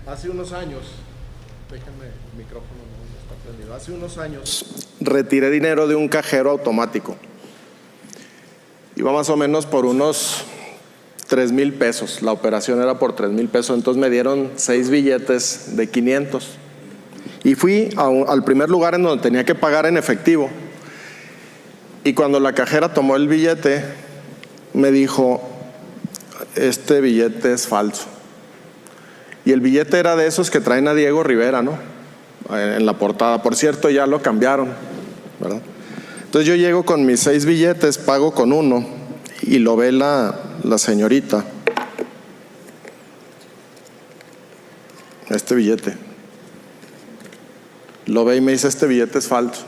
Hace unos años, déjenme el micrófono, no está prendido. Hace unos años retiré dinero de un cajero automático. Iba más o menos por unos 3,000 pesos. La operación era por 3,000 pesos. Entonces me dieron 6 billetes de 500. Y fui al primer lugar en donde tenía que pagar en efectivo. Y cuando la cajera tomó el billete, me dijo: este billete es falso. Y el billete era de esos que traen a Diego Rivera, ¿no?, en la portada. Por cierto, ya lo cambiaron, ¿verdad? Entonces yo llego con mis 6 billetes, pago con uno, y lo ve la señorita. Este billete. Lo ve y me dice: este billete es falso.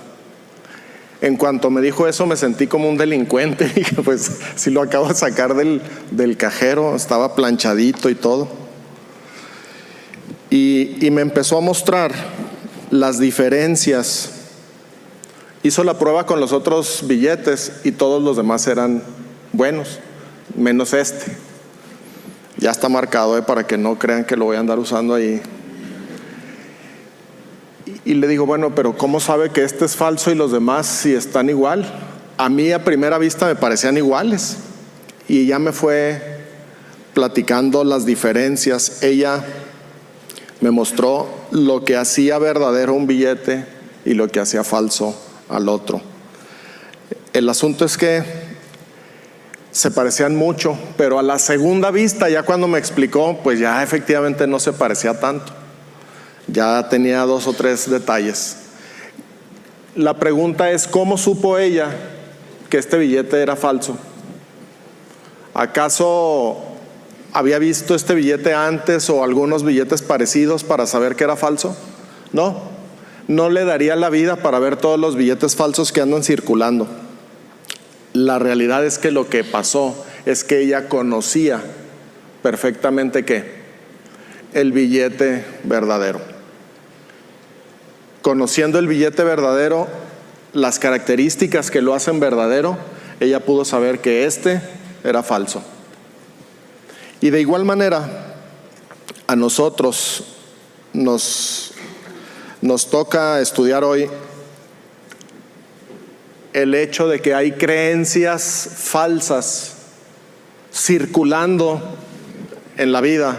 En cuanto me dijo eso, me sentí como un delincuente. Dije: pues si lo acabo de sacar del cajero, estaba planchadito y todo. Y me empezó a mostrar las diferencias. Hizo la prueba con los otros billetes y todos los demás eran buenos, menos este. Ya está marcado, para que no crean que lo voy a andar usando ahí. Y le digo: bueno, pero ¿cómo sabe que este es falso y los demás sí están igual? A mí a primera vista me parecían iguales. Y ya me fue platicando las diferencias. Ella me mostró lo que hacía verdadero un billete y lo que hacía falso al otro. El asunto es que se parecían mucho, pero a la segunda vista, ya cuando me explicó, pues ya efectivamente no se parecía tanto. Ya tenía 2 o 3 detalles. La pregunta es: ¿cómo supo ella que este billete era falso? ¿Acaso había visto este billete antes o algunos billetes parecidos para saber que era falso? No le daría la vida para ver todos los billetes falsos que andan circulando. La realidad es que lo que pasó es que ella conocía perfectamente el billete verdadero. Conociendo el billete verdadero, las características que lo hacen verdadero, ella pudo saber que este era falso. Y de igual manera, a nosotros nos toca estudiar hoy el hecho de que hay creencias falsas circulando en la vida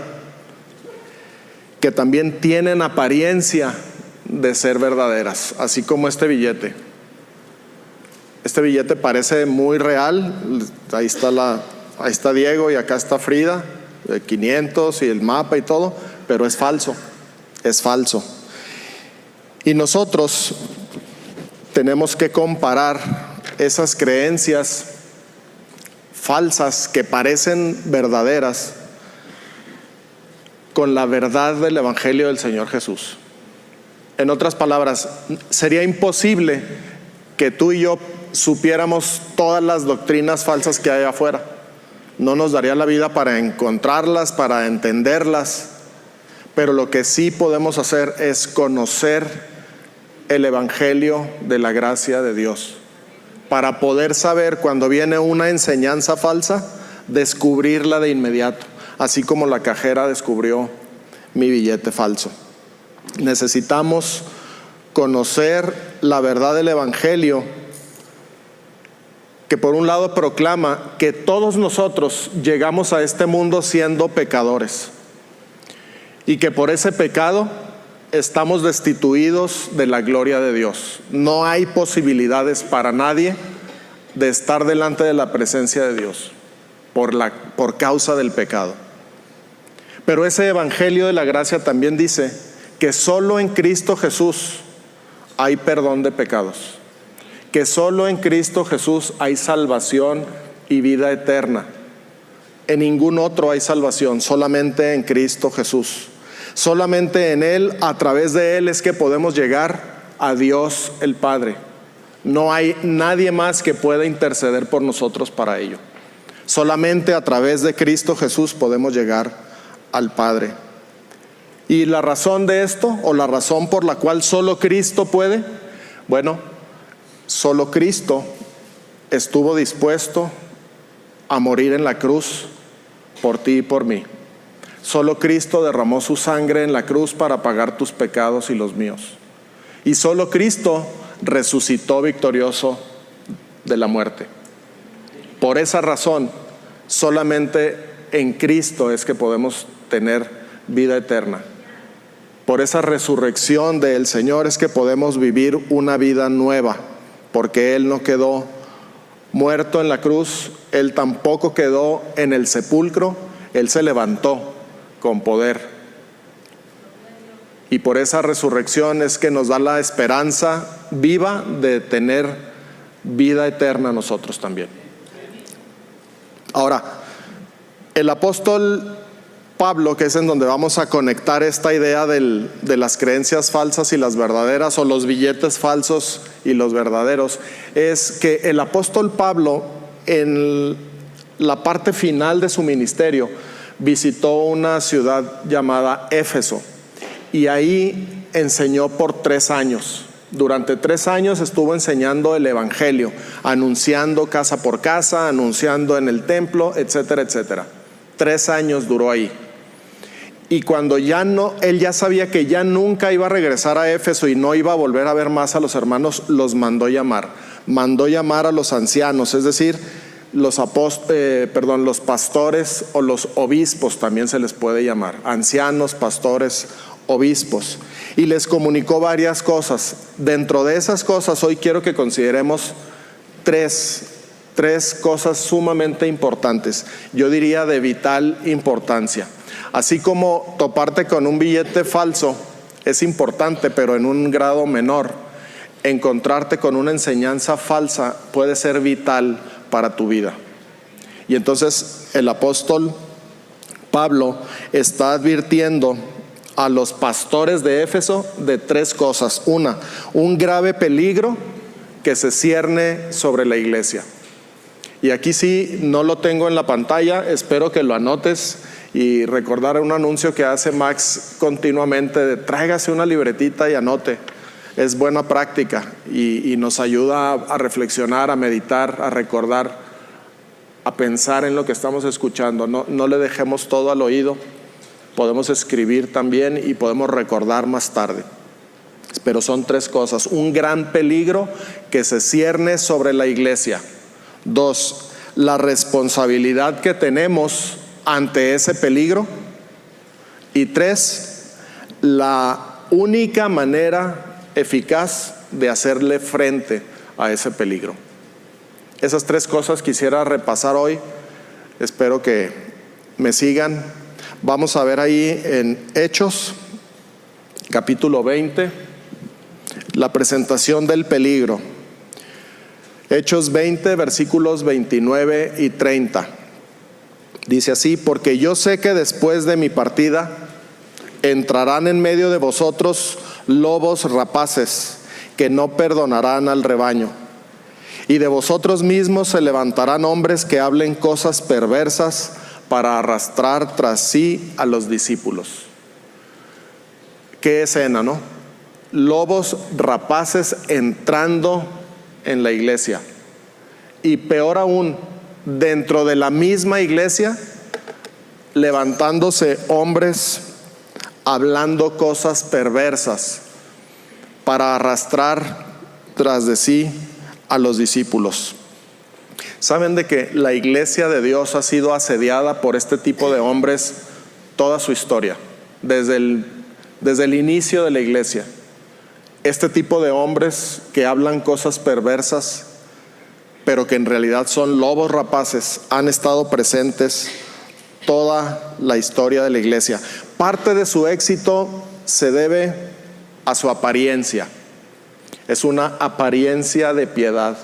que también tienen apariencia de ser verdaderas, así como este billete. Este billete parece muy real. Ahí está Diego y acá está Frida, de 500 y el mapa y todo, pero es falso, es falso. Y nosotros tenemos que comparar esas creencias falsas que parecen verdaderas con la verdad del Evangelio del Señor Jesús. En otras palabras, sería imposible que tú y yo supiéramos todas las doctrinas falsas que hay afuera. No nos daría la vida para encontrarlas, para entenderlas, pero lo que sí podemos hacer es conocer el Evangelio de la gracia de Dios, para poder saber cuando viene una enseñanza falsa, descubrirla de inmediato, así como la cajera descubrió mi billete falso. Necesitamos conocer la verdad del Evangelio, que por un lado proclama que todos nosotros llegamos a este mundo siendo pecadores y que por ese pecado estamos destituidos de la gloria de Dios. No hay posibilidades para nadie de estar delante de la presencia de Dios por causa del pecado. Pero ese Evangelio de la gracia también dice que solo en Cristo Jesús hay perdón de pecados, que solo en Cristo Jesús hay salvación y vida eterna. En ningún otro hay salvación, solamente en Cristo Jesús. Solamente en Él, a través de Él, es que podemos llegar a Dios el Padre. No hay nadie más que pueda interceder por nosotros para ello. Solamente a través de Cristo Jesús podemos llegar al Padre. ¿Y la razón de esto, o la razón por la cual solo Cristo puede? Bueno, solo Cristo estuvo dispuesto a morir en la cruz por ti y por mí. Solo Cristo derramó su sangre en la cruz para pagar tus pecados y los míos. Y solo Cristo resucitó victorioso de la muerte. Por esa razón, solamente en Cristo es que podemos tener vida eterna. Por esa resurrección del Señor es que podemos vivir una vida nueva, porque Él no quedó muerto en la cruz, Él tampoco quedó en el sepulcro, Él se levantó con poder. Y por esa resurrección es que nos da la esperanza viva de tener vida eterna nosotros también. Ahora, el apóstol Pablo, que es en donde vamos a conectar esta idea de las creencias falsas y las verdaderas, o los billetes falsos y los verdaderos, es que el apóstol Pablo, en la parte final de su ministerio, visitó una ciudad llamada Éfeso y ahí enseñó por 3 años. Durante 3 años estuvo enseñando el evangelio, anunciando casa por casa, anunciando en el templo, etcétera, etcétera. 3 años duró ahí. Y cuando él ya sabía que ya nunca iba a regresar a Éfeso y no iba a volver a ver más a los hermanos, los mandó llamar. Mandó llamar a los ancianos, es decir, los pastores o los obispos también se les puede llamar. Ancianos, pastores, obispos. Y les comunicó varias cosas. Dentro de esas cosas hoy quiero que consideremos tres cosas sumamente importantes. Yo diría de vital importancia. Así como toparte con un billete falso es importante, pero en un grado menor, encontrarte con una enseñanza falsa puede ser vital para tu vida. Y entonces el apóstol Pablo está advirtiendo a los pastores de Éfeso de 3 cosas. Una, un grave peligro que se cierne sobre la iglesia. Y aquí sí, no lo tengo en la pantalla, espero que lo anotes y recordar un anuncio que hace Max continuamente de tráigase una libretita y anote. Es buena práctica y nos ayuda a reflexionar, a meditar, a recordar, a pensar en lo que estamos escuchando. No le dejemos todo al oído, podemos escribir también y podemos recordar más tarde. Pero son 3 cosas. Un gran peligro que se cierne sobre la iglesia. 2, la responsabilidad que tenemos ante ese peligro. Y 3, la única manera eficaz de hacerle frente a ese peligro. Esas 3 cosas quisiera repasar hoy. Espero que me sigan. Vamos a ver ahí en Hechos, capítulo 20, la presentación del peligro. Hechos 20, versículos 29 y 30. Dice así: porque yo sé que después de mi partida entrarán en medio de vosotros lobos rapaces que no perdonarán al rebaño. Y de vosotros mismos se levantarán hombres que hablen cosas perversas para arrastrar tras sí a los discípulos. Qué escena, ¿no? Lobos rapaces entrando en la iglesia. Y peor aún, dentro de la misma iglesia, levantándose hombres hablando cosas perversas para arrastrar tras de sí a los discípulos. ¿Saben de que la iglesia de Dios ha sido asediada por este tipo de hombres toda su historia? Desde el inicio de la iglesia. Este tipo de hombres que hablan cosas perversas, pero que en realidad son lobos rapaces, han estado presentes toda la historia de la iglesia. Parte de su éxito se debe a su apariencia. Es una apariencia de piedad.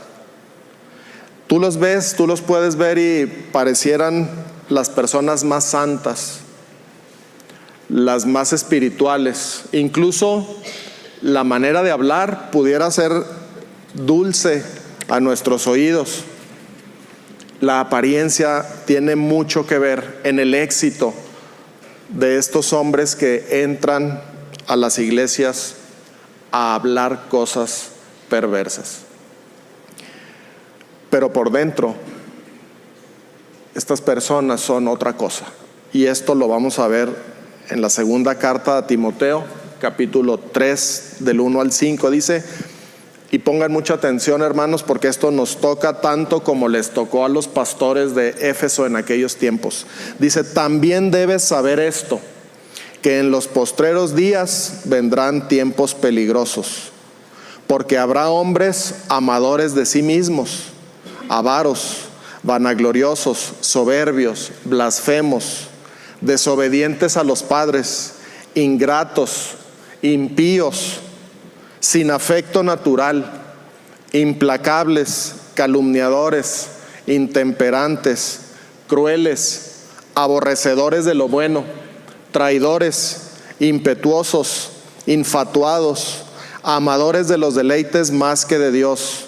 Tú los ves, tú los puedes ver y parecieran las personas más santas, las más espirituales. Incluso la manera de hablar pudiera ser dulce a nuestros oídos. La apariencia tiene mucho que ver en el éxito de estos hombres que entran a las iglesias a hablar cosas perversas. Pero por dentro, estas personas son otra cosa. y esto lo vamos a ver en la segunda carta a Timoteo, capítulo 3, del 1 al 5, dice, y pongan mucha atención, hermanos, porque esto nos toca tanto como les tocó a los pastores de Éfeso en aquellos tiempos. Dice, también debes saber esto, que en los postreros días vendrán tiempos peligrosos, porque habrá hombres amadores de sí mismos, avaros, vanagloriosos, soberbios, blasfemos, desobedientes a los padres, ingratos, impíos, sin afecto natural, implacables, calumniadores, intemperantes, crueles, aborrecedores de lo bueno, traidores, impetuosos, infatuados, amadores de los deleites más que de Dios.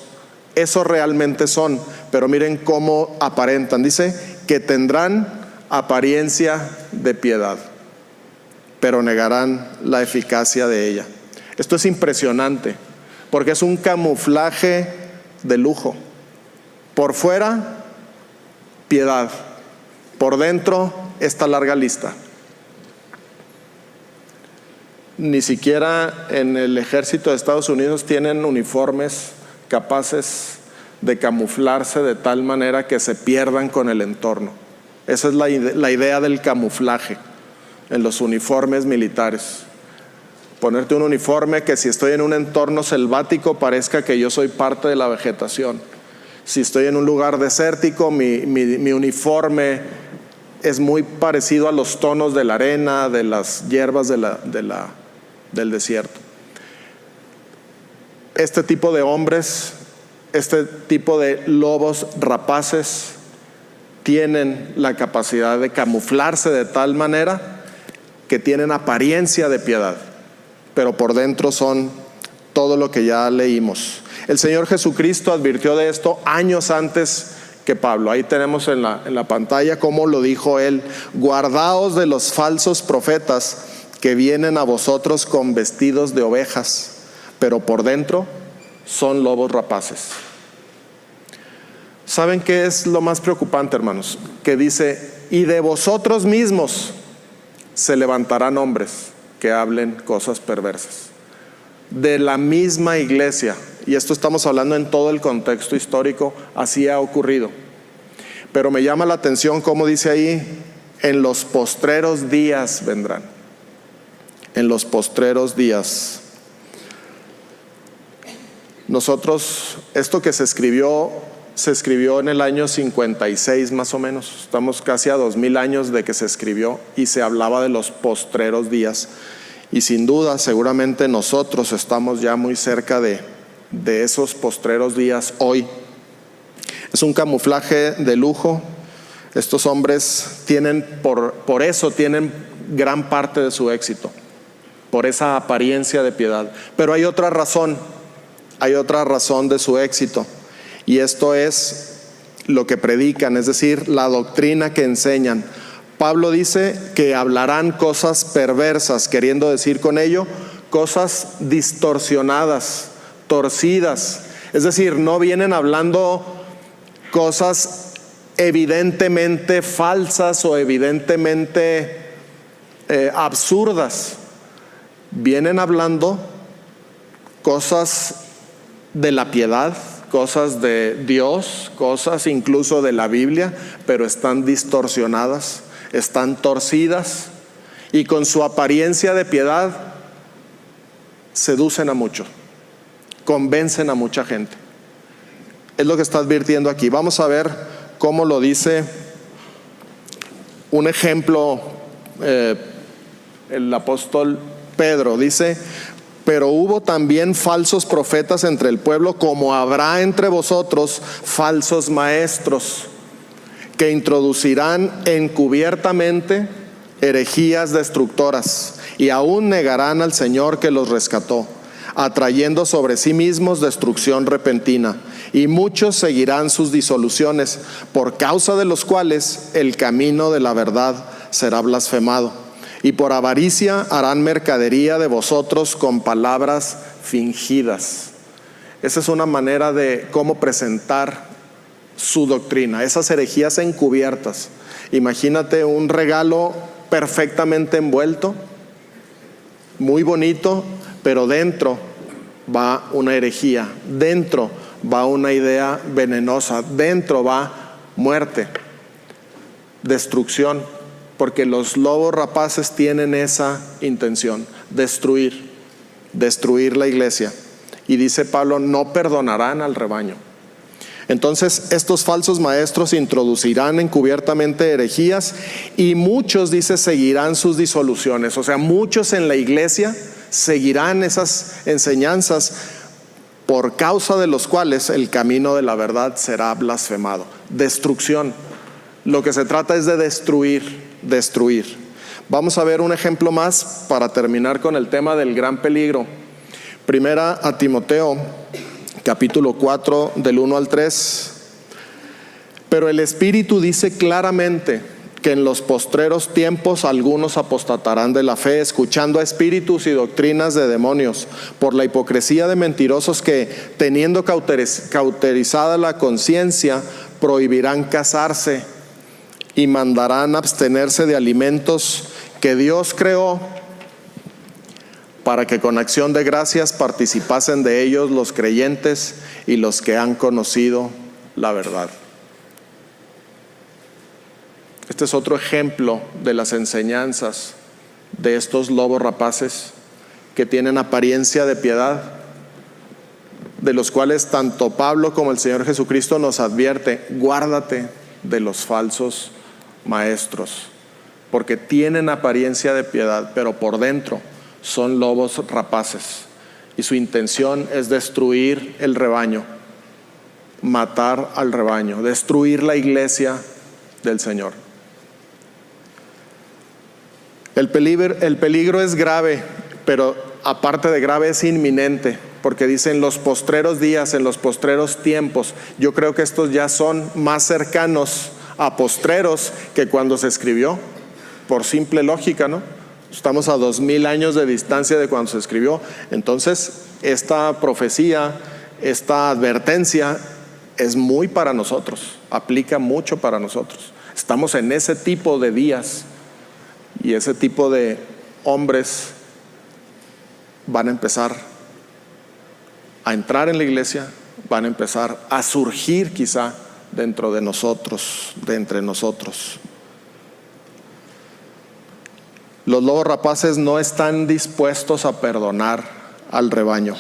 Eso realmente son, pero miren cómo aparentan. Dice que tendrán apariencia de piedad, pero negarán la eficacia de ella. Esto es impresionante, porque es un camuflaje de lujo. Por fuera, piedad. Por dentro, esta larga lista. Ni siquiera en el ejército de Estados Unidos tienen uniformes capaces de camuflarse de tal manera que se pierdan con el entorno. Esa es la idea del camuflaje en los uniformes militares. Ponerte un uniforme que si estoy en un entorno selvático parezca que yo soy parte de la vegetación. Si estoy en un lugar desértico, mi uniforme es muy parecido a los tonos de la arena, de las hierbas del desierto. Este tipo de hombres, este tipo de lobos rapaces tienen la capacidad de camuflarse de tal manera que tienen apariencia de piedad, pero por dentro son todo lo que ya leímos. El Señor Jesucristo advirtió de esto años antes que Pablo. Ahí tenemos en la pantalla cómo lo dijo él: guardaos de los falsos profetas que vienen a vosotros con vestidos de ovejas, pero por dentro son lobos rapaces. ¿Saben qué es lo más preocupante, hermanos? Que dice, y de vosotros mismos se levantarán hombres que hablen cosas perversas. De la misma iglesia, y esto estamos hablando en todo el contexto histórico, así ha ocurrido. Pero me llama la atención cómo dice ahí, en los postreros días vendrán. En los postreros días. Nosotros, esto que se escribió en el año 56 más o menos. Estamos casi a 2000 años de que se escribió y se hablaba de los postreros días. Y sin duda, seguramente nosotros estamos ya muy cerca de esos postreros días hoy. Es un camuflaje de lujo. Estos hombres tienen, por eso tienen gran parte de su éxito, por esa apariencia de piedad. Pero hay otra razón de su éxito, y esto es lo que predican, es decir, la doctrina que enseñan. Pablo dice que hablarán cosas perversas, queriendo decir con ello cosas distorsionadas, torcidas. Es decir, no vienen hablando cosas evidentemente falsas o evidentemente absurdas. Vienen hablando cosas de la piedad, cosas de Dios, cosas incluso de la Biblia, pero están distorsionadas, están torcidas, y con su apariencia de piedad seducen a muchos, convencen a mucha gente. Es lo que está advirtiendo aquí. Vamos a ver cómo lo dice un ejemplo, el apóstol Pedro. Dice, pero hubo también falsos profetas entre el pueblo, como habrá entre vosotros falsos maestros, que introducirán encubiertamente herejías destructoras, y aún negarán al Señor que los rescató, atrayendo sobre sí mismos destrucción repentina. Y muchos seguirán sus disoluciones, por causa de los cuales el camino de la verdad será blasfemado. Y por avaricia harán mercadería de vosotros con palabras fingidas. Esa es una manera de cómo presentar su doctrina, esas herejías encubiertas. Imagínate un regalo perfectamente envuelto, muy bonito, pero dentro va una herejía, dentro va una idea venenosa, dentro va muerte, destrucción, porque los lobos rapaces tienen esa intención, destruir la iglesia. Y dice Pablo, no perdonarán al rebaño. Entonces estos falsos maestros introducirán encubiertamente herejías y muchos, dice, seguirán sus disoluciones. O sea, muchos en la iglesia seguirán esas enseñanzas por causa de los cuales el camino de la verdad será blasfemado. Destrucción. Lo que se trata es de destruir. Vamos a ver un ejemplo más para terminar con el tema del gran peligro. Primera a Timoteo, capítulo 4, del 1 al 3. Pero el Espíritu dice claramente que en los postreros tiempos algunos apostatarán de la fe, escuchando a espíritus y doctrinas de demonios, por la hipocresía de mentirosos que, teniendo cauterizada la conciencia, prohibirán casarse y mandarán abstenerse de alimentos que Dios creó, para que con acción de gracias participasen de ellos los creyentes y los que han conocido la verdad. Este es otro ejemplo de las enseñanzas de estos lobos rapaces que tienen apariencia de piedad, de los cuales tanto Pablo como el Señor Jesucristo nos advierte: guárdate de los falsos maestros, porque tienen apariencia de piedad, pero por dentro son lobos rapaces, y su intención es destruir el rebaño, matar al rebaño, destruir la iglesia del Señor. El peligro es grave, pero aparte de grave es inminente, porque dice en los postreros días, en los postreros tiempos. Yo creo que estos ya son más cercanos a postreros que cuando se escribió, por simple lógica, ¿no? Estamos a 2000 años de distancia de cuando se escribió. Entonces esta profecía, esta advertencia es muy para nosotros, aplica mucho para nosotros. Estamos en ese tipo de días, y ese tipo de hombres van a empezar a entrar en la iglesia, van a empezar a surgir quizá dentro de nosotros, de entre nosotros. Los lobos rapaces no están dispuestos a perdonar al rebaño,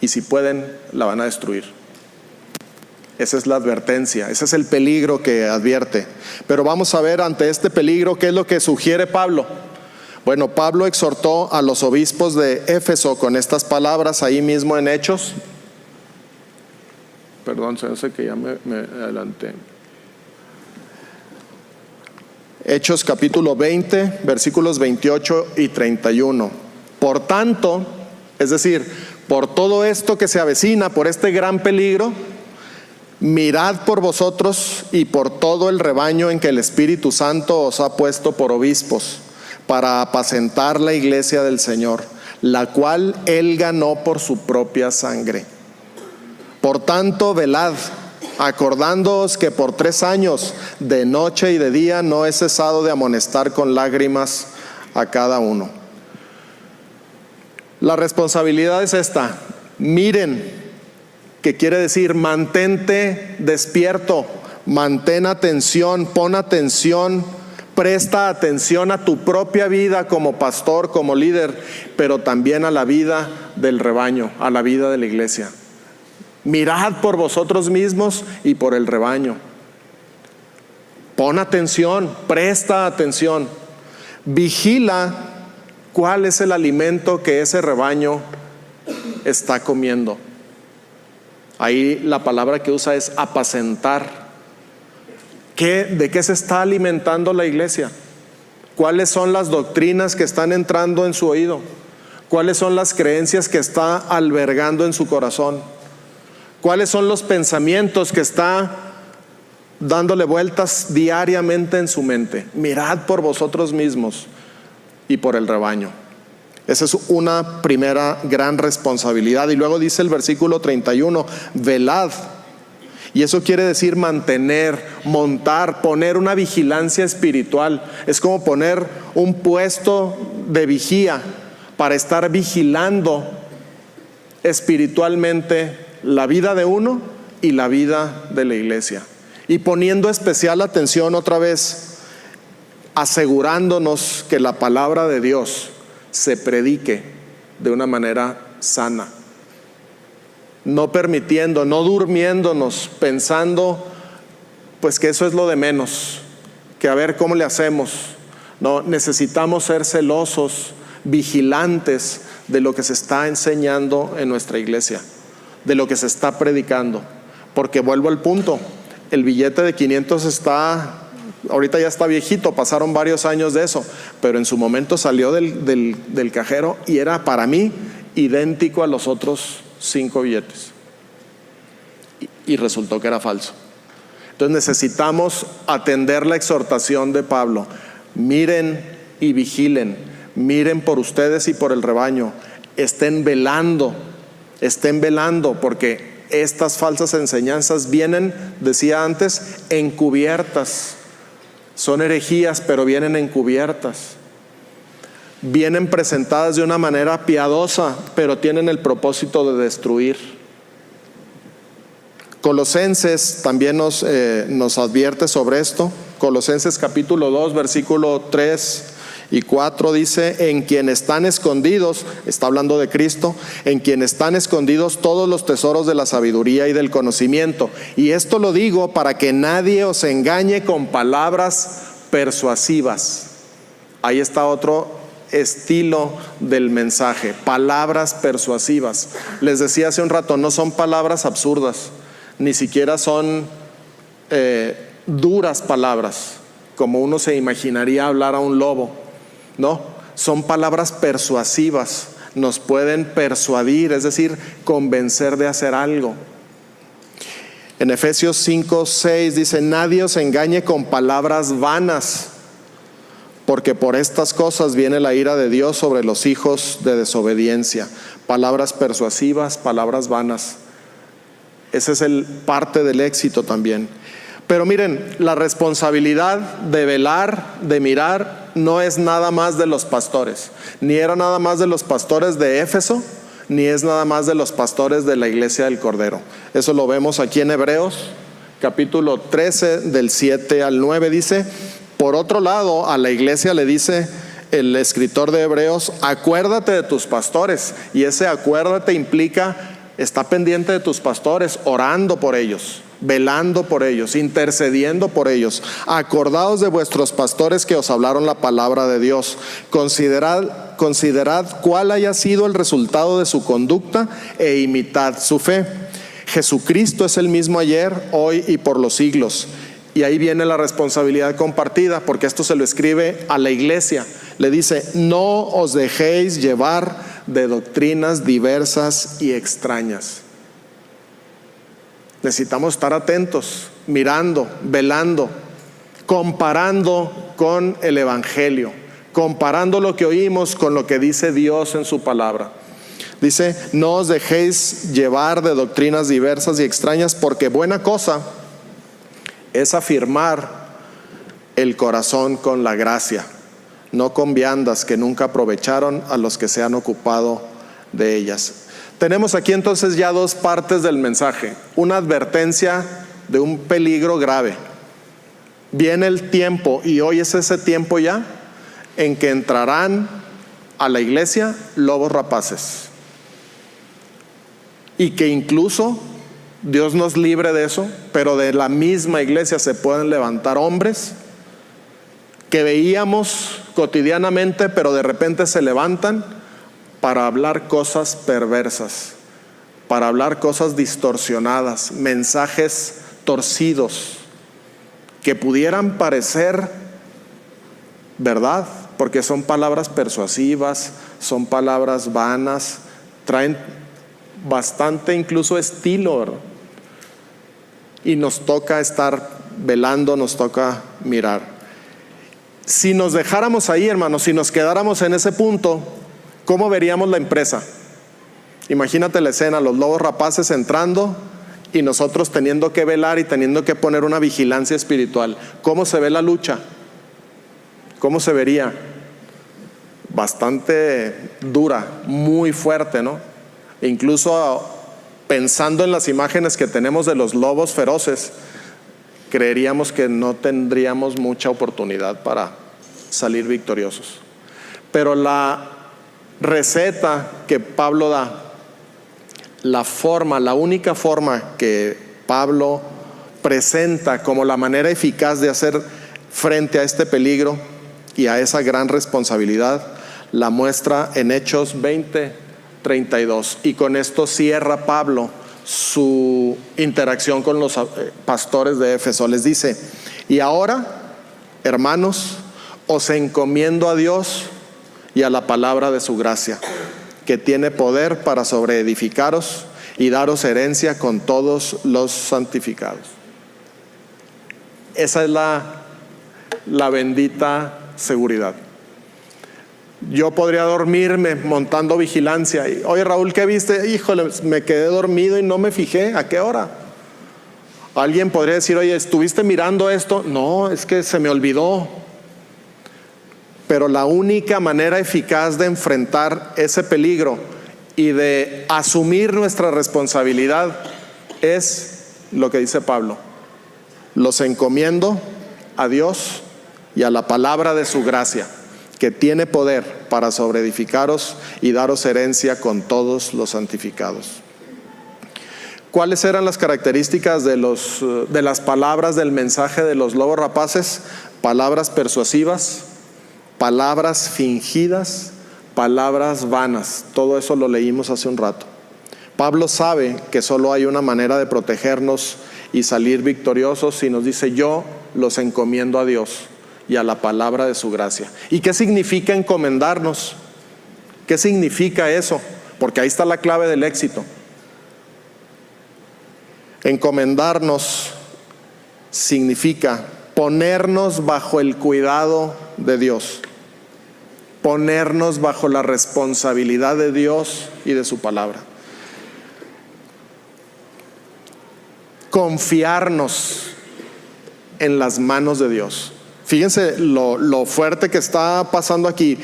y si pueden, la van a destruir. Esa es la advertencia, ese es el peligro que advierte. Pero vamos a ver ante este peligro qué es lo que sugiere Pablo. Bueno, Pablo exhortó a los obispos de Éfeso con estas palabras ahí mismo en Hechos. Perdón, se hace que ya me adelanté. Hechos capítulo 20, versículos 28 y 31. Por tanto, es decir, por todo esto que se avecina, por este gran peligro, mirad por vosotros y por todo el rebaño en que el Espíritu Santo os ha puesto por obispos, para apacentar la iglesia del Señor, la cual Él ganó por su propia sangre. Por tanto, velad, acordándoos que por 3 años, de noche y de día, no he cesado de amonestar con lágrimas a cada uno. La responsabilidad es esta: miren, que quiere decir mantente despierto, mantén atención, pon atención, presta atención a tu propia vida como pastor, como líder, pero también a la vida del rebaño, a la vida de la iglesia. Mirad por vosotros mismos y por el rebaño. Pon atención, presta atención, vigila cuál es el alimento que ese rebaño está comiendo. Ahí la palabra que usa es apacentar. ¿De qué se está alimentando la iglesia? ¿Cuáles son las doctrinas que están entrando en su oído? ¿Cuáles son las creencias que está albergando en su corazón? ¿Cuáles son los pensamientos que está dándole vueltas diariamente en su mente? Mirad por vosotros mismos y por el rebaño. Esa es una primera gran responsabilidad. Y luego dice el versículo 31, velad. Y eso quiere decir mantener, montar, poner una vigilancia espiritual. Es como poner un puesto de vigía para estar vigilando espiritualmente la vida de uno y la vida de la iglesia. Y poniendo especial atención otra vez, asegurándonos que la palabra de Dios se predique de una manera sana. No permitiendo, no durmiéndonos, pensando pues que eso es lo de menos, que a ver cómo le hacemos. No, necesitamos ser celosos, vigilantes de lo que se está enseñando en nuestra iglesia, de lo que se está predicando. Porque vuelvo al punto, el billete de 500 ahorita ya está viejito, pasaron varios años de eso, pero en su momento salió del cajero y era para mí idéntico a los otros 5 billetes. Y resultó que era falso. Entonces necesitamos atender la exhortación de Pablo. Miren y vigilen, miren por ustedes y por el rebaño. Estén velando, porque estas falsas enseñanzas vienen, decía antes, encubiertas. Son herejías, pero vienen encubiertas. Vienen presentadas de una manera piadosa, pero tienen el propósito de destruir. Colosenses también nos advierte sobre esto. Colosenses capítulo 2, versículo 3 y 4 dice: en quien están escondidos, está hablando de Cristo, en quien están escondidos todos los tesoros de la sabiduría y del conocimiento. Y esto lo digo para que nadie os engañe con palabras persuasivas. Ahí está otro estilo del mensaje, palabras persuasivas. Les decía hace un rato, no son palabras absurdas, ni siquiera son duras palabras, como uno se imaginaría hablar a un lobo. No, son palabras persuasivas, nos pueden persuadir, es decir, convencer de hacer algo. En Efesios 5:6 dice: nadie os engañe con palabras vanas, porque por estas cosas viene la ira de Dios sobre los hijos de desobediencia. Palabras persuasivas, palabras vanas. Ese es parte del éxito también. Pero miren, la responsabilidad de velar, de mirar, no es nada más de los pastores. Ni era nada más de los pastores de Éfeso, ni es nada más de los pastores de la iglesia del Cordero. Eso lo vemos aquí en Hebreos, capítulo 13, del 7 al 9, dice: por otro lado, a la iglesia le dice el escritor de Hebreos: acuérdate de tus pastores. Y ese acuérdate implica, está pendiente de tus pastores, orando por ellos, velando por ellos, intercediendo por ellos. Acordaos de vuestros pastores que os hablaron la palabra de Dios. Considerad cuál haya sido el resultado de su conducta e imitad su fe. Jesucristo es el mismo ayer, hoy y por los siglos. Y ahí viene la responsabilidad compartida, porque esto se lo escribe a la iglesia. Le dice: no os dejéis llevar de doctrinas diversas y extrañas. Necesitamos estar atentos, mirando, velando, comparando con el Evangelio, comparando lo que oímos con lo que dice Dios en su palabra. Dice: no os dejéis llevar de doctrinas diversas y extrañas, porque buena cosa es afirmar el corazón con la gracia, no con viandas que nunca aprovecharon a los que se han ocupado de ellas. Tenemos aquí entonces ya dos partes del mensaje. Una advertencia de un peligro grave. Viene el tiempo, y hoy es ese tiempo ya, en que entrarán a la iglesia lobos rapaces. Y que incluso, Dios nos libre de eso, pero de la misma iglesia se pueden levantar hombres que veíamos cotidianamente, pero de repente se levantan para hablar cosas perversas, para hablar cosas distorsionadas, mensajes torcidos que pudieran parecer verdad, porque son palabras persuasivas, son palabras vanas, traen bastante incluso estilo, ¿verdad? Y nos toca estar velando, nos toca mirar. Si nos dejáramos ahí, hermanos, si nos quedáramos en ese punto, ¿cómo veríamos la empresa? Imagínate la escena, los lobos rapaces entrando y nosotros teniendo que velar y teniendo que poner una vigilancia espiritual. ¿Cómo se ve la lucha? ¿Cómo se vería? Bastante dura, muy fuerte, ¿no? Incluso pensando en las imágenes que tenemos de los lobos feroces, creeríamos que no tendríamos mucha oportunidad para salir victoriosos. Pero la receta que Pablo da, la única forma que Pablo presenta como la manera eficaz de hacer frente a este peligro y a esa gran responsabilidad, la muestra en Hechos 20:32. Y con esto cierra Pablo su interacción con los pastores de Éfeso. Les dice: y ahora, hermanos, os encomiendo a Dios y a la palabra de su gracia, que tiene poder para sobreedificaros y daros herencia con todos los santificados. Esa es la bendita seguridad. Yo podría dormirme montando vigilancia y: oye, Raúl, ¿qué viste? Híjole, me quedé dormido y no me fijé. ¿A qué hora? Alguien podría decir: oye, ¿estuviste mirando esto? No, es que se me olvidó. Pero la única manera eficaz de enfrentar ese peligro y de asumir nuestra responsabilidad es lo que dice Pablo: los encomiendo a Dios y a la palabra de su gracia, que tiene poder para sobreedificaros y daros herencia con todos los santificados. ¿Cuáles eran las características de las palabras del mensaje de los lobos rapaces? Palabras persuasivas, palabras fingidas, palabras vanas. Todo eso lo leímos hace un rato. Pablo sabe que solo hay una manera de protegernos y salir victoriosos, y nos dice: yo los encomiendo a Dios y a la palabra de su gracia. ¿Y qué significa encomendarnos? ¿Qué significa eso? Porque ahí está la clave del éxito. Encomendarnos significa ponernos bajo el cuidado de Dios, ponernos bajo la responsabilidad de Dios y de su palabra. Confiarnos en las manos de Dios. Fíjense lo fuerte que está pasando aquí.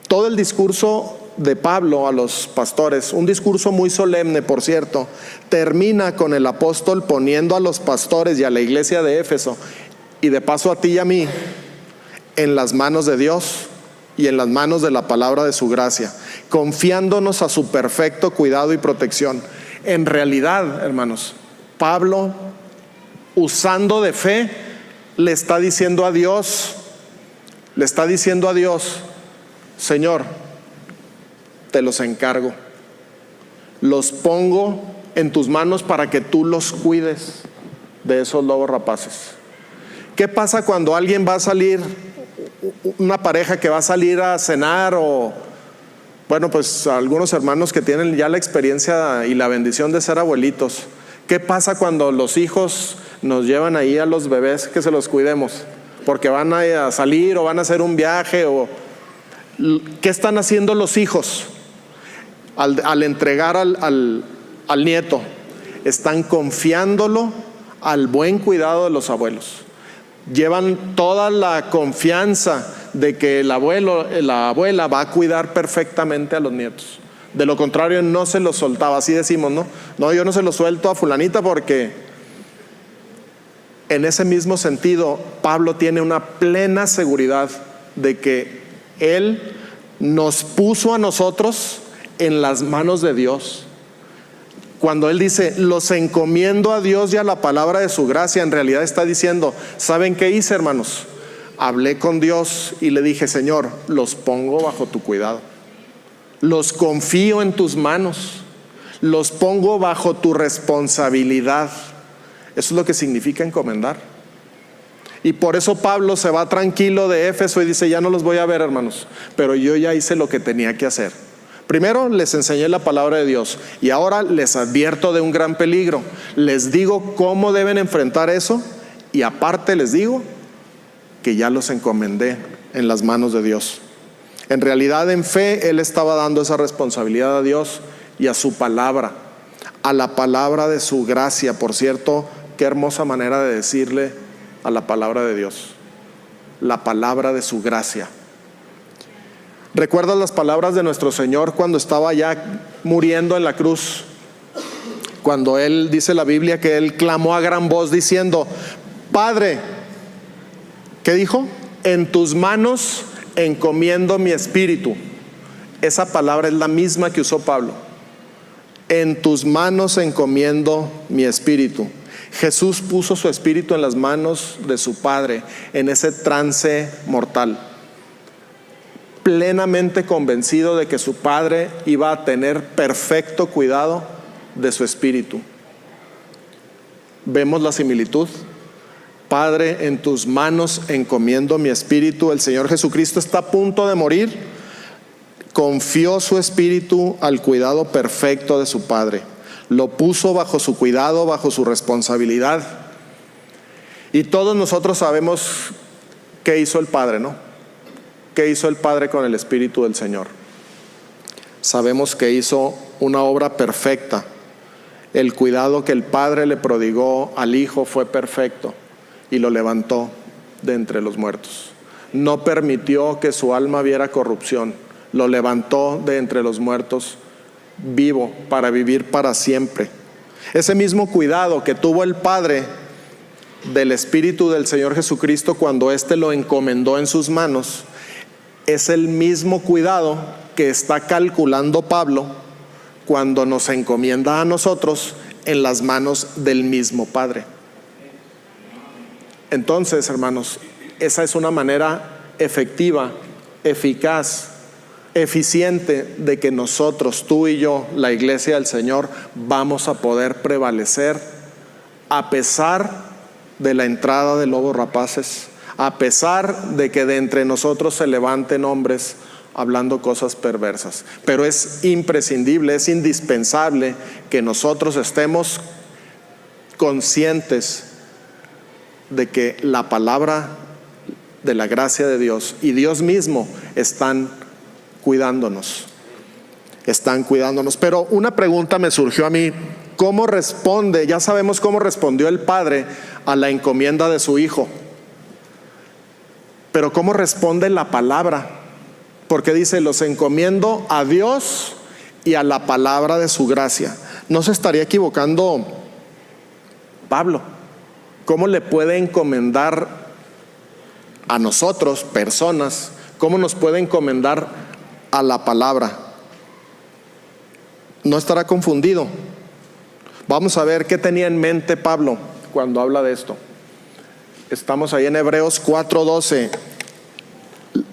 Todo el discurso de Pablo a los pastores, un discurso muy solemne, por cierto, termina con el apóstol poniendo a los pastores y a la iglesia de Éfeso, y de paso a ti y a mí, en las manos de Dios y en las manos de la palabra de su gracia, confiándonos a su perfecto cuidado y protección. En realidad, hermanos, Pablo, usando de fe, le está diciendo a Dios: Señor, te los encargo, los pongo en tus manos para que tú los cuides de esos lobos rapaces. ¿Qué pasa cuando alguien va a salir, una pareja que va a salir a cenar, o bueno, pues algunos hermanos que tienen ya la experiencia y la bendición de ser abuelitos? ¿Qué pasa cuando los hijos nos llevan ahí a los bebés que se los cuidemos? Porque van a salir o van a hacer un viaje, o ¿qué están haciendo los hijos al entregar al nieto? Están confiándolo al buen cuidado de los abuelos. Llevan toda la confianza de que el abuelo, la abuela va a cuidar perfectamente a los nietos. De lo contrario, no se los soltaba. Así decimos, ¿no? No, yo no se los suelto a fulanita porque... En ese mismo sentido, Pablo tiene una plena seguridad de que Él nos puso a nosotros en las manos de Dios. Cuando Él dice: los encomiendo a Dios y a la palabra de su gracia, en realidad está diciendo: ¿saben qué hice, hermanos? Hablé con Dios y le dije: Señor, los pongo bajo tu cuidado, los confío en tus manos, los pongo bajo tu responsabilidad. Eso es lo que significa encomendar. Y por eso Pablo se va tranquilo de Éfeso y dice: ya no los voy a ver, hermanos, pero yo ya hice lo que tenía que hacer. Primero les enseñé la palabra de Dios, y ahora les advierto de un gran peligro. Les digo cómo deben enfrentar eso, y aparte les digo que ya los encomendé en las manos de Dios. En realidad, en fe, él estaba dando esa responsabilidad a Dios y a su palabra, a la palabra de su gracia. Por cierto, qué hermosa manera de decirle a la palabra de Dios, la palabra de su gracia. ¿Recuerdas las palabras de nuestro Señor cuando estaba ya muriendo en la cruz? Cuando Él, dice la Biblia, que Él clamó a gran voz diciendo: Padre, ¿qué dijo? En tus manos encomiendo mi espíritu. Esa palabra es la misma que usó Pablo. En tus manos encomiendo mi espíritu. Jesús puso su espíritu en las manos de su Padre en ese trance mortal, plenamente convencido de que su Padre iba a tener perfecto cuidado de su espíritu. ¿Vemos la similitud? Padre, en tus manos encomiendo mi espíritu. El Señor Jesucristo está a punto de morir. Confió su espíritu al cuidado perfecto de su Padre. Lo puso bajo su cuidado, bajo su responsabilidad. Y todos nosotros sabemos qué hizo el Padre, ¿no? ¿Qué hizo el Padre con el Espíritu del Señor? Sabemos que hizo una obra perfecta. El cuidado que el Padre le prodigó al Hijo fue perfecto y lo levantó de entre los muertos. No permitió que su alma viera corrupción. Lo levantó de entre los muertos vivo para vivir para siempre. Ese mismo cuidado que tuvo el Padre del Espíritu del Señor Jesucristo cuando éste lo encomendó en sus manos, es el mismo cuidado que está calculando Pablo cuando nos encomienda a nosotros en las manos del mismo Padre. Entonces, hermanos, esa es una manera efectiva, eficaz, eficiente de que nosotros, tú y yo, la iglesia del Señor, vamos a poder prevalecer a pesar de la entrada de lobos rapaces, a pesar de que de entre nosotros se levanten hombres hablando cosas perversas. Pero es imprescindible, es indispensable que nosotros estemos conscientes de que la palabra de la gracia de Dios y Dios mismo están cuidándonos. Pero una pregunta me surgió a mí: ¿cómo responde? Ya sabemos cómo respondió el Padre a la encomienda de su Hijo, pero ¿cómo responde la palabra? Porque dice: los encomiendo a Dios y a la palabra de su gracia. ¿No se estaría equivocando Pablo? ¿Cómo le puede encomendar a nosotros, personas, cómo nos puede encomendar a la palabra? ¿No estará confundido? Vamos a ver qué tenía en mente Pablo cuando habla de esto. Estamos ahí en Hebreos 4:12.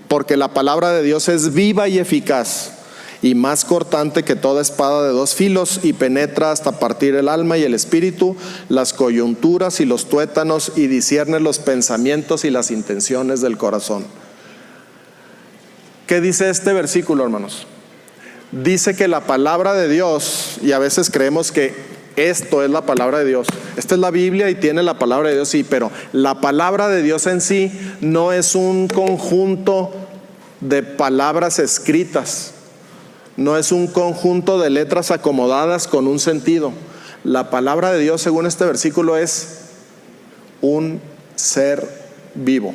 Porque la palabra de Dios es viva y eficaz y más cortante que toda espada de dos filos, y penetra hasta partir el alma y el espíritu, las coyunturas y los tuétanos, y discierne los pensamientos y las intenciones del corazón. ¿Qué dice este versículo, hermanos? Dice que la palabra de Dios, y a veces creemos que esto es la palabra de Dios, esta es la Biblia y tiene la palabra de Dios, sí, pero la palabra de Dios en sí no es un conjunto de palabras escritas, no es un conjunto de letras acomodadas con un sentido. La palabra de Dios, según este versículo, es un ser vivo.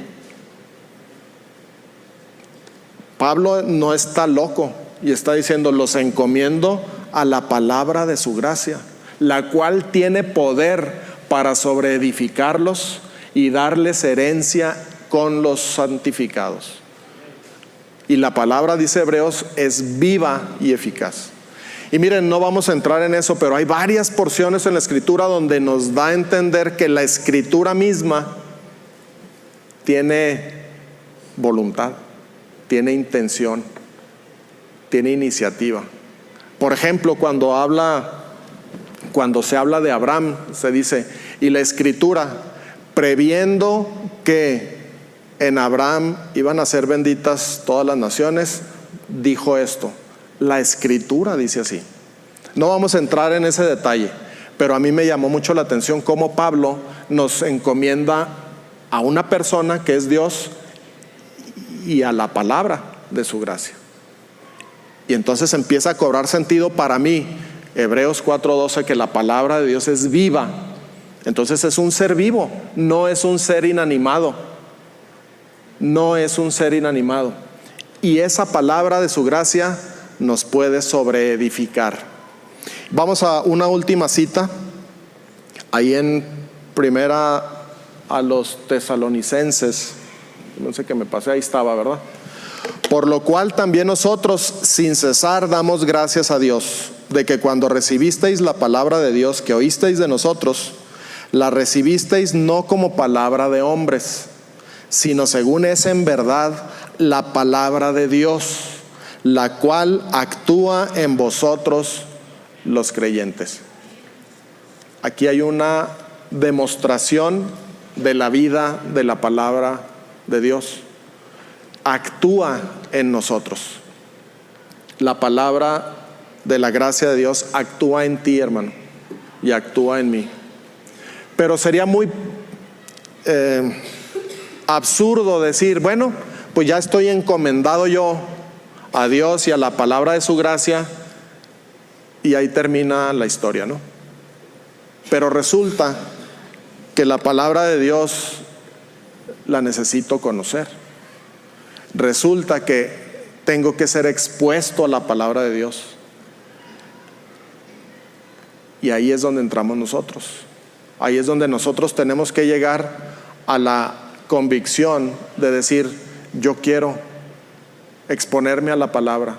Pablo no está loco y está diciendo: los encomiendo a la palabra de su gracia, la cual tiene poder para sobreedificarlos y darles herencia con los santificados. Y la palabra, dice Hebreos, es viva y eficaz. Y miren, no vamos a entrar en eso, pero hay varias porciones en la Escritura donde nos da a entender que la Escritura misma tiene voluntad, tiene intención, tiene iniciativa. Por ejemplo, cuando se habla de Abraham, se dice: y la Escritura, previendo que en Abraham iban a ser benditas todas las naciones, dijo esto. La Escritura dice así. No vamos a entrar en ese detalle, pero a mí me llamó mucho la atención cómo Pablo nos encomienda a una persona que es Dios y a la palabra de su gracia. Y entonces empieza a cobrar sentido para mí Hebreos 4:12, que la palabra de Dios es viva. Entonces es un ser vivo, no es un ser inanimado. No es un ser inanimado. Y esa palabra de su gracia nos puede sobreedificar. Vamos a una última cita, ahí en primera a los Tesalonicenses. No sé qué me pasé, ahí estaba, ¿verdad? Por lo cual también nosotros sin cesar damos gracias a Dios, de que cuando recibisteis la palabra de Dios que oísteis de nosotros, la recibisteis no como palabra de hombres, sino según es en verdad la palabra de Dios, la cual actúa en vosotros los creyentes. Aquí hay una demostración de la vida de la palabra de Dios. Actúa en nosotros. La palabra de la gracia de Dios actúa en ti, hermano, y actúa en mí. Pero sería muy absurdo decir, bueno, pues ya estoy encomendado yo a Dios y a la palabra de su gracia, y ahí termina la historia, ¿no? Pero resulta que la palabra de Dios la necesito conocer. Resulta que tengo que ser expuesto a la palabra de Dios. Y ahí es donde entramos nosotros. Ahí es donde nosotros tenemos que llegar a la convicción de decir, yo quiero exponerme a la palabra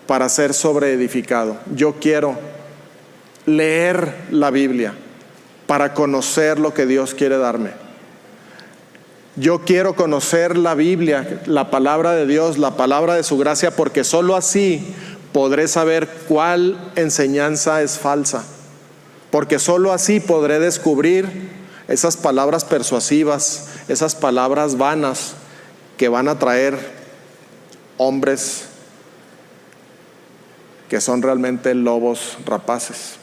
para ser sobreedificado. Yo quiero leer la Biblia para conocer lo que Dios quiere darme. Yo quiero conocer la Biblia, la palabra de Dios, la palabra de su gracia, porque solo así podré saber cuál enseñanza es falsa. Porque solo así podré descubrir esas palabras persuasivas, esas palabras vanas que van a traer hombres que son realmente lobos rapaces.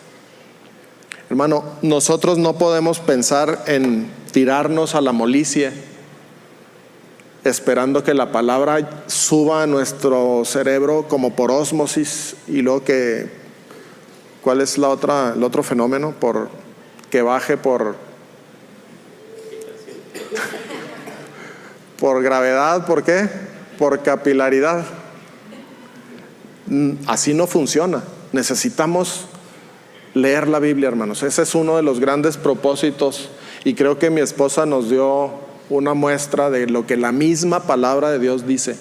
Hermano, nosotros no podemos pensar en tirarnos a la molicie esperando que la palabra suba a nuestro cerebro como por ósmosis y luego que, ¿cuál es el otro fenómeno? Que baje por gravedad. ¿Por qué? Por capilaridad. Así no funciona. Necesitamos leer la Biblia, hermanos. Ese es uno de los grandes propósitos, y creo que mi esposa nos dio una muestra de lo que la misma palabra de Dios dice.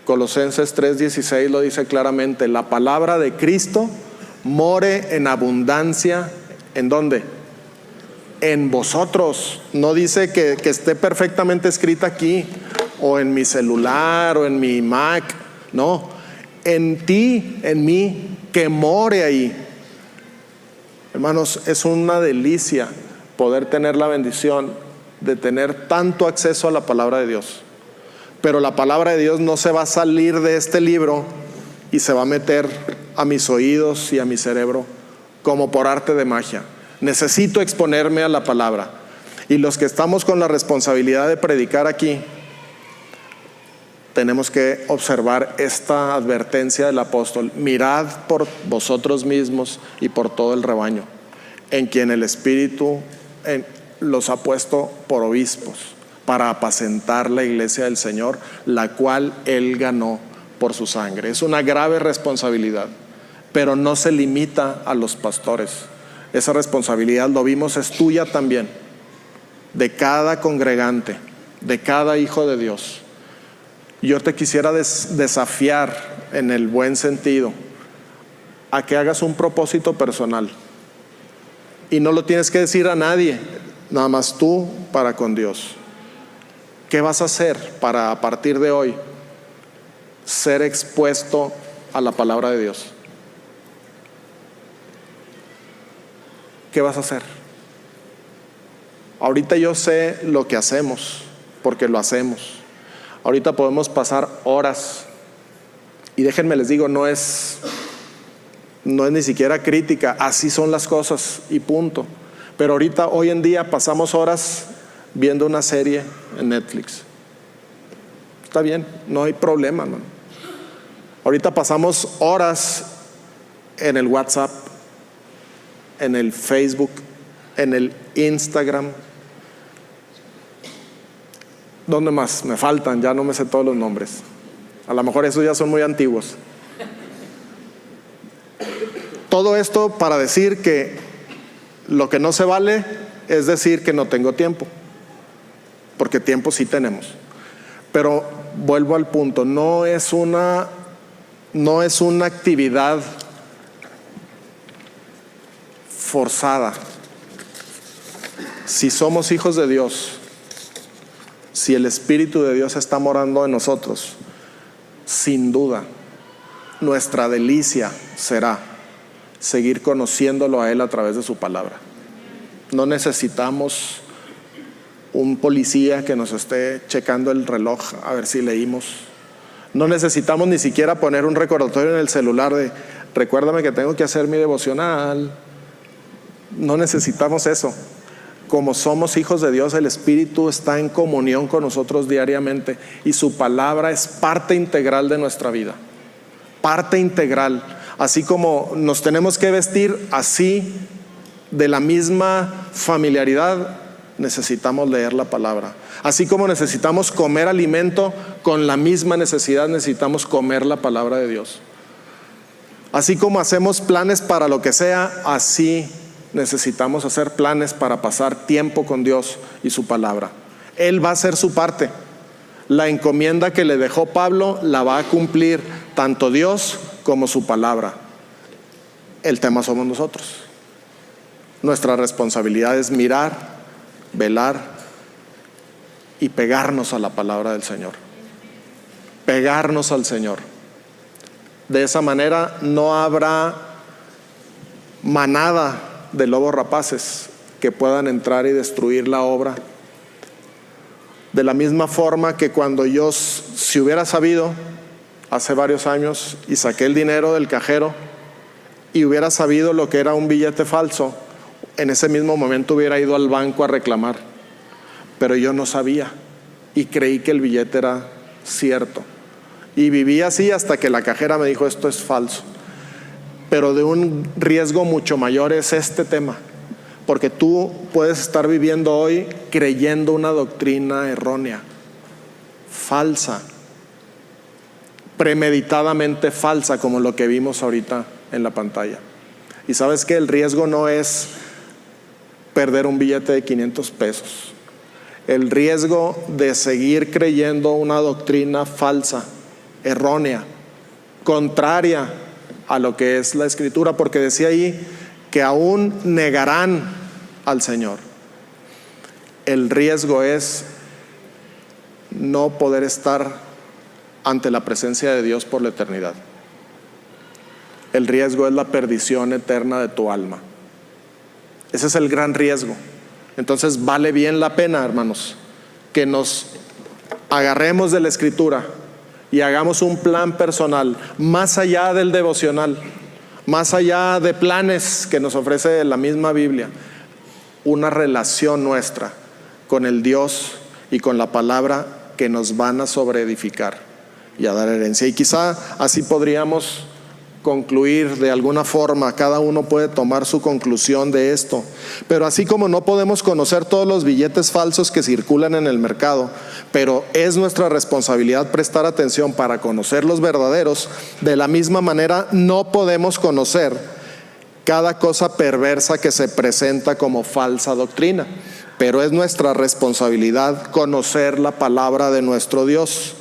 Colosenses 3:16 lo dice claramente: la palabra de Cristo more en abundancia. ¿En dónde? En vosotros. No dice que esté perfectamente escrita aquí o en mi celular o en mi Mac. No, en ti, en mí, que more ahí. Hermanos, es una delicia poder tener la bendición de tener tanto acceso a la palabra de Dios. Pero la palabra de Dios no se va a salir de este libro y se va a meter a mis oídos y a mi cerebro como por arte de magia. Necesito exponerme a la palabra. Y los que estamos con la responsabilidad de predicar aquí, tenemos que observar esta advertencia del apóstol: mirad por vosotros mismos y por todo el rebaño, en quien el Espíritu los ha puesto por obispos, para apacentar la iglesia del Señor, la cual Él ganó por su sangre. Es una grave responsabilidad, pero no se limita a los pastores. Esa responsabilidad, lo vimos, es tuya también, de cada congregante, de cada hijo de Dios. Yo te quisiera desafiar, en el buen sentido, a que hagas un propósito personal. Y no lo tienes que decir a nadie, nada más tú para con Dios. ¿Qué vas a hacer para, a partir de hoy, ser expuesto a la palabra de Dios? ¿Qué vas a hacer? Ahorita yo sé lo que hacemos, porque lo hacemos. Ahorita podemos pasar horas, y déjenme les digo, no es ni siquiera crítica, así son las cosas y punto. Pero ahorita, hoy en día, pasamos horas viendo una serie en Netflix. Está bien, no hay problema, ¿no? Ahorita pasamos horas en el WhatsApp en el Facebook, en el Instagram. ¿Dónde más? Me faltan, ya no me sé todos los nombres. A lo mejor esos ya son muy antiguos. Todo esto para decir que lo que no se vale es decir que no tengo tiempo, porque tiempo sí tenemos. Pero vuelvo al punto, no es una actividad forzada. Si somos hijos de Dios, si el Espíritu de Dios está morando en nosotros, sin duda, nuestra delicia será seguir conociéndolo a Él a través de su palabra. No necesitamos un policía que nos esté checando el reloj a ver si leímos. No necesitamos ni siquiera poner un recordatorio en el celular de recuérdame que tengo que hacer mi devocional. No necesitamos eso. Como somos hijos de Dios, el Espíritu está en comunión con nosotros diariamente y su palabra es parte integral de nuestra vida. Parte integral. Así como nos tenemos que vestir, así de la misma familiaridad necesitamos leer la palabra. Así como necesitamos comer alimento, con la misma necesidad necesitamos comer la palabra de Dios. Así como hacemos planes para lo que sea, así necesitamos hacer planes para pasar tiempo con Dios y su palabra. Él va a hacer su parte. La encomienda que le dejó Pablo la va a cumplir tanto Dios como su palabra. El tema somos nosotros. Nuestra responsabilidad es mirar, velar y pegarnos a la palabra del Señor. Pegarnos al Señor. De esa manera no habrá manada de lobos rapaces que puedan entrar y destruir la obra. De la misma forma que cuando yo, si hubiera sabido hace varios años y saqué el dinero del cajero y hubiera sabido lo que era un billete falso, en ese mismo momento hubiera ido al banco a reclamar. Pero yo no sabía y creí que el billete era cierto. Y viví así hasta que la cajera me dijo esto es falso. Pero de un riesgo mucho mayor es este tema, porque tú puedes estar viviendo hoy creyendo una doctrina errónea, falsa, premeditadamente falsa, como lo que vimos ahorita en la pantalla. Y sabes que el riesgo no es perder un billete de 500 pesos. El riesgo de seguir creyendo una doctrina falsa, errónea, contraria a lo que es la Escritura, porque decía ahí que aún negarán al Señor. El riesgo es no poder estar ante la presencia de Dios por la eternidad. El riesgo es la perdición eterna de tu alma. Ese es el gran riesgo. Entonces vale bien la pena, hermanos, que nos agarremos de la Escritura y hagamos un plan personal, más allá del devocional, más allá de planes que nos ofrece la misma Biblia, una relación nuestra con el Dios y con la palabra que nos van a sobreedificar y a dar herencia. Y quizá así podríamos concluir de alguna forma. Cada uno puede tomar su conclusión de esto, pero así como no podemos conocer todos los billetes falsos que circulan en el mercado, pero es nuestra responsabilidad prestar atención para conocer los verdaderos, de la misma manera no podemos conocer cada cosa perversa que se presenta como falsa doctrina, pero es nuestra responsabilidad conocer la palabra de nuestro Dios.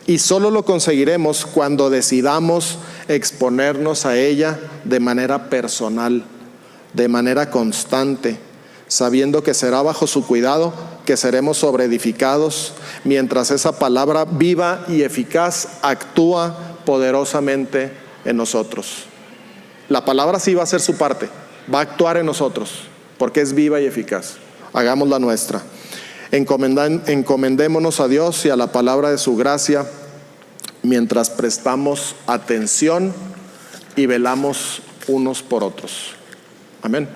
Y solo lo conseguiremos cuando decidamos exponernos a ella de manera personal, de manera constante, sabiendo que será bajo su cuidado que seremos sobreedificados, mientras esa palabra viva y eficaz actúa poderosamente en nosotros. La palabra sí va a hacer su parte, va a actuar en nosotros, porque es viva y eficaz. Hagamos la nuestra. Encomendémonos a Dios y a la palabra de su gracia mientras prestamos atención y velamos unos por otros. Amén.